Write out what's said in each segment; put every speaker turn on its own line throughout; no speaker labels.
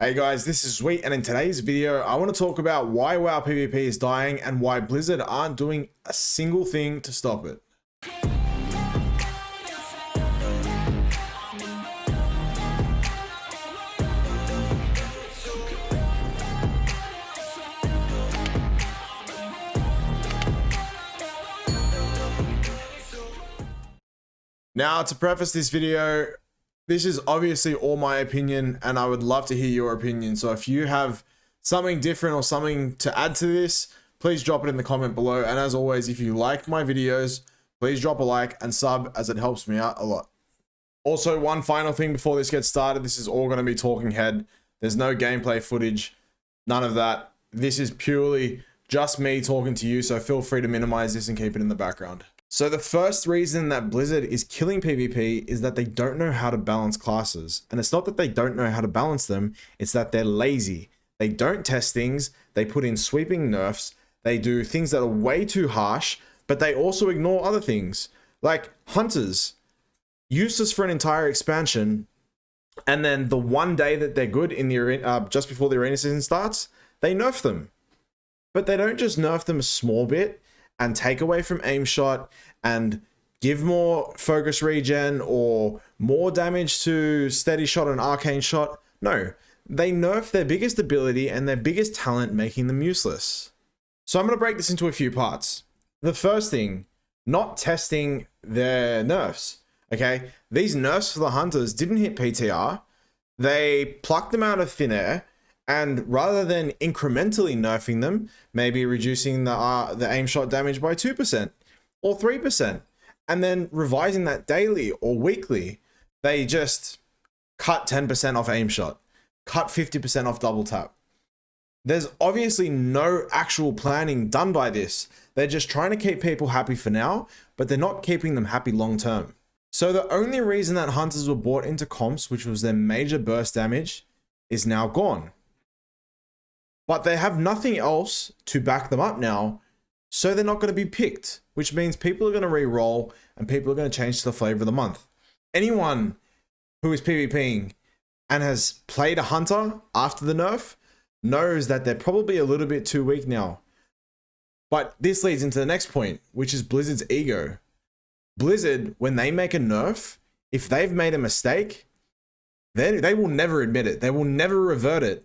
Hey guys, this is Sweet, and in today's video, I want to talk about why WoW PvP is dying and why Blizzard aren't doing a single thing to stop it. Now, to preface this video, this is obviously all my opinion, and I would love to hear your opinion. So if you have something different or something to add to this, please drop it in the comment below. And as always, if you like my videos, please drop a like and sub, as it helps me out a lot. Also, one final thing before this gets started, this is all going to be talking head. There's no gameplay footage, none of that. This is purely just me talking to you, so feel free to minimize this and keep it in the background. So the first reason that Blizzard is killing PvP is that they don't know how to balance classes. And it's not that they don't know how to balance them, it's that they're lazy. They don't test things, they put in sweeping nerfs, they do things that are way too harsh, but they also ignore other things. Like Hunters, useless for an entire expansion, and then the one day that they're good in the arena, just before the arena season starts, they nerf them. But they don't just nerf them a small bit and take away from aim shot and give more focus regen or more damage to steady shot and arcane shot. No, they nerf their biggest ability and their biggest talent, making them useless. So I'm going to break this into a few parts. The first thing, not testing their nerfs. Okay, these nerfs for the Hunters didn't hit PTR. They plucked them out of thin air. And rather than incrementally nerfing them, maybe reducing the aim shot damage by 2% or 3%, and then revising that daily or weekly, they just cut 10% off aim shot, cut 50% off double tap. There's obviously no actual planning done by this. They're just trying to keep people happy for now, but they're not keeping them happy long term. So the only reason that Hunters were brought into comps, which was their major burst damage, is now gone. But they have nothing else to back them up now, so they're not going to be picked, which means people are going to re-roll and people are going to change to the flavor of the month. Anyone who is PvPing and has played a Hunter after the nerf knows that they're probably a little bit too weak now. But this leads into the next point, which is Blizzard's ego. Blizzard, when they make a nerf, if they've made a mistake, they will never admit it. They will never revert it.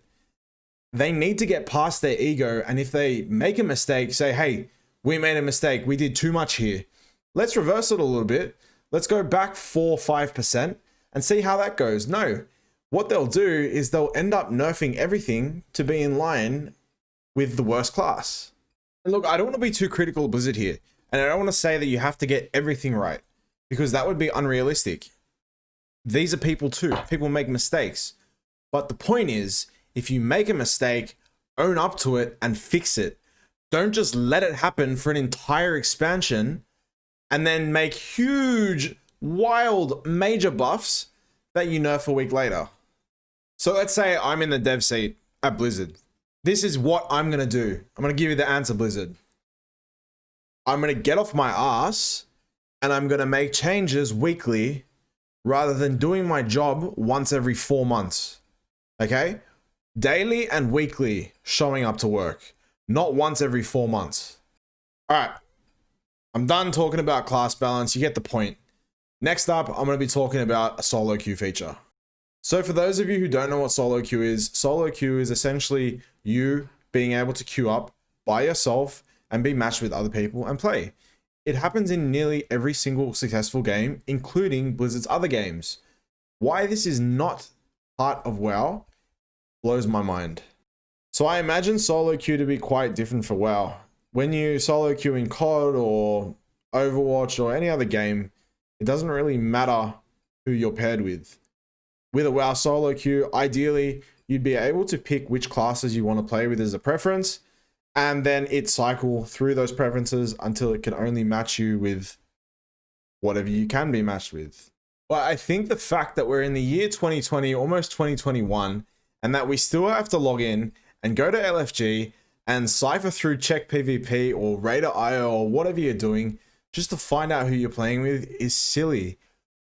They need to get past their ego, and if they make a mistake, say, hey, we made a mistake, we did too much here. Let's reverse it a little bit. Let's go back 4-5% and see how that goes. No, what they'll do is they'll end up nerfing everything to be in line with the worst class. And look, I don't want to be too critical of Blizzard here, and I don't want to say that you have to get everything right, because that would be unrealistic. These are people too. People make mistakes. But the point is, if you make a mistake, own up to it and fix it. Don't just let it happen for an entire expansion and then make huge, wild, major buffs that you nerf a week later. So let's say I'm in the dev seat at Blizzard. This is what I'm going to do. I'm going to give you the answer, Blizzard. I'm going to get off my ass and I'm going to make changes weekly rather than doing my job once every 4 months. Okay? Daily and weekly showing up to work, not once every 4 months. All right, I'm done talking about class balance. You get the point. Next up, I'm going to be talking about a solo queue feature. So for those of you who don't know what solo queue is essentially you being able to queue up by yourself and be matched with other people and play. It happens in nearly every single successful game, including Blizzard's other games. Why this is not part of WoW blows my mind. So I imagine solo queue to be quite different for WoW. When you solo queue in COD or Overwatch or any other game, it doesn't really matter who you're paired with. With a WoW solo queue, ideally, you'd be able to pick which classes you want to play with as a preference, and then it cycle through those preferences until it can only match you with whatever you can be matched with. But I think the fact that we're in the year 2020, almost 2021, and that we still have to log in and go to LFG and cipher through check PvP or Raider IO or whatever you're doing just to find out who you're playing with is silly.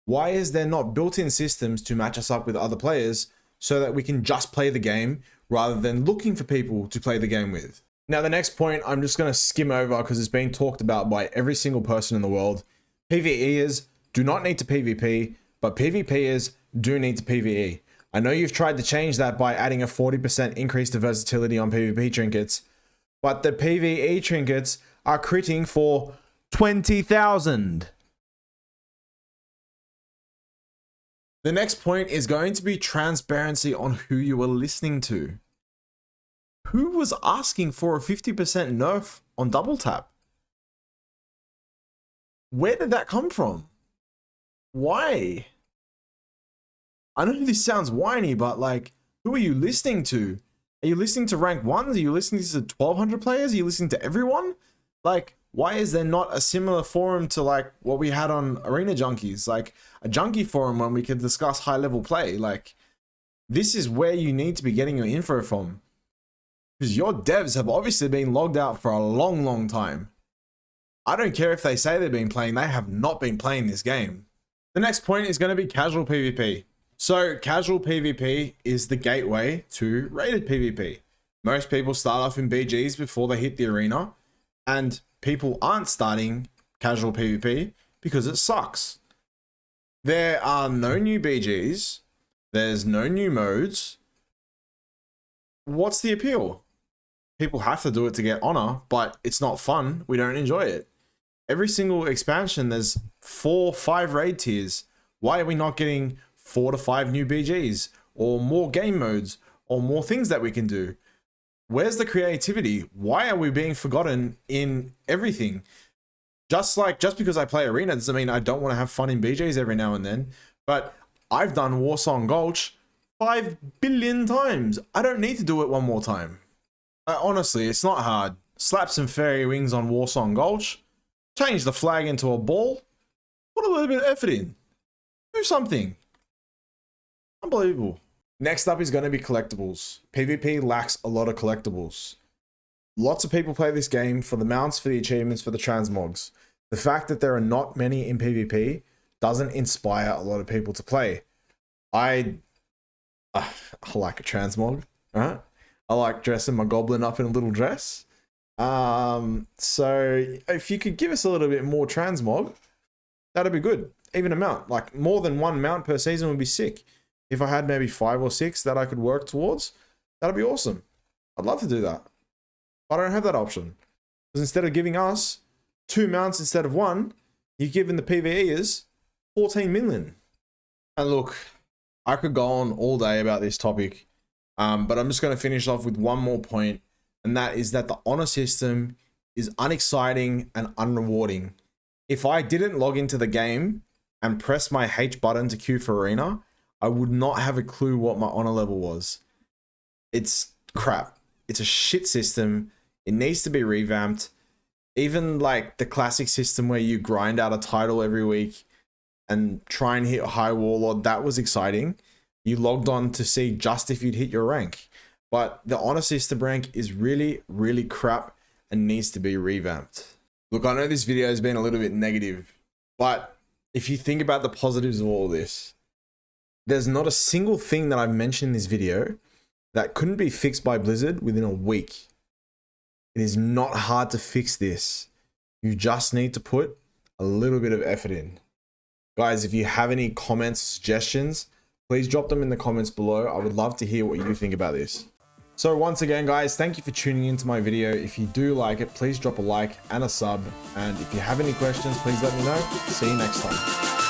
Why is there not built-in systems to match us up with other players so that we can just play the game rather than looking for people to play the game with. Now, the next point I'm just going to skim over because it's been talked about by every single person in the world. PvEers do not need to PvP, but PvPers do need to PvE. I know you've tried to change that by adding a 40% increase to versatility on PvP trinkets, but the PvE trinkets are critting for 20,000. The next point is going to be transparency on who you are listening to. Who was asking for a 50% nerf on double tap? Where did that come from? Why? I know this sounds whiny, but like, who are you listening to? Are you listening to rank ones? Are you listening to 1200 players? Are you listening to everyone? Like, why is there not a similar forum to like what we had on Arena Junkies? Like a junkie forum when we could discuss high level play. Like, this is where you need to be getting your info from. Because your devs have obviously been logged out for a long time. I don't care if they say they've been playing, they have not been playing this game. The next point is going to be casual PvP. So casual PvP is the gateway to rated PvP. Most people start off in BGs before they hit the arena, and people aren't starting casual PvP because it sucks. There are no new BGs, there's no new modes. What's the appeal? People have to do it to get honor, but it's not fun. We don't enjoy it. Every single expansion, there's 4-5 raid tiers. Why are we not getting 4 to 5 new BGs or more game modes or more things that we can do? Where's the creativity? Why are we being forgotten in everything? Just because I play Arena doesn't mean I don't want to have fun in BGs every now and then, but I've done Warsong Gulch 5 billion times. I don't need to do it one more time. Honestly, it's not hard. Slap some fairy wings on Warsong Gulch, change the flag into a ball, put a little bit of effort in, do something. Unbelievable. Next up is going to be collectibles. PvP lacks a lot of collectibles. Lots of people play this game for the mounts, for the achievements, for the transmogs. The fact that there are not many in PvP doesn't inspire a lot of people to play. I like a transmog, right? I like dressing my goblin up in a little dress. So if you could give us a little bit more transmog, that'd be good. Even a mount, like more than one mount per season would be sick. If I had maybe 5 or 6 that I could work towards, that'd be awesome. I'd love to do that. I don't have that option. Because instead of giving us 2 mounts instead of 1, you've given the PvEers 14 million. And look, I could go on all day about this topic, but I'm just going to finish off with one more point, and that is that the honor system is unexciting and unrewarding. If I didn't log into the game and press my H button to queue for Arena, I would not have a clue what my honor level was. It's crap. It's a shit system. It needs to be revamped. Even like the classic system where you grind out a title every week and try and hit high warlord, that was exciting. You logged on to see just if you'd hit your rank. But the honor system rank is really crap and needs to be revamped. Look, I know this video has been a little bit negative, but if you think about the positives of all this, there's not a single thing that I've mentioned in this video that couldn't be fixed by Blizzard within a week. It is not hard to fix this. You just need to put a little bit of effort in. Guys, if you have any comments, suggestions, please drop them in the comments below. I would love to hear what you think about this. So once again, guys, thank you for tuning into my video. If you do like it, please drop a like and a sub. And if you have any questions, please let me know. See you next time.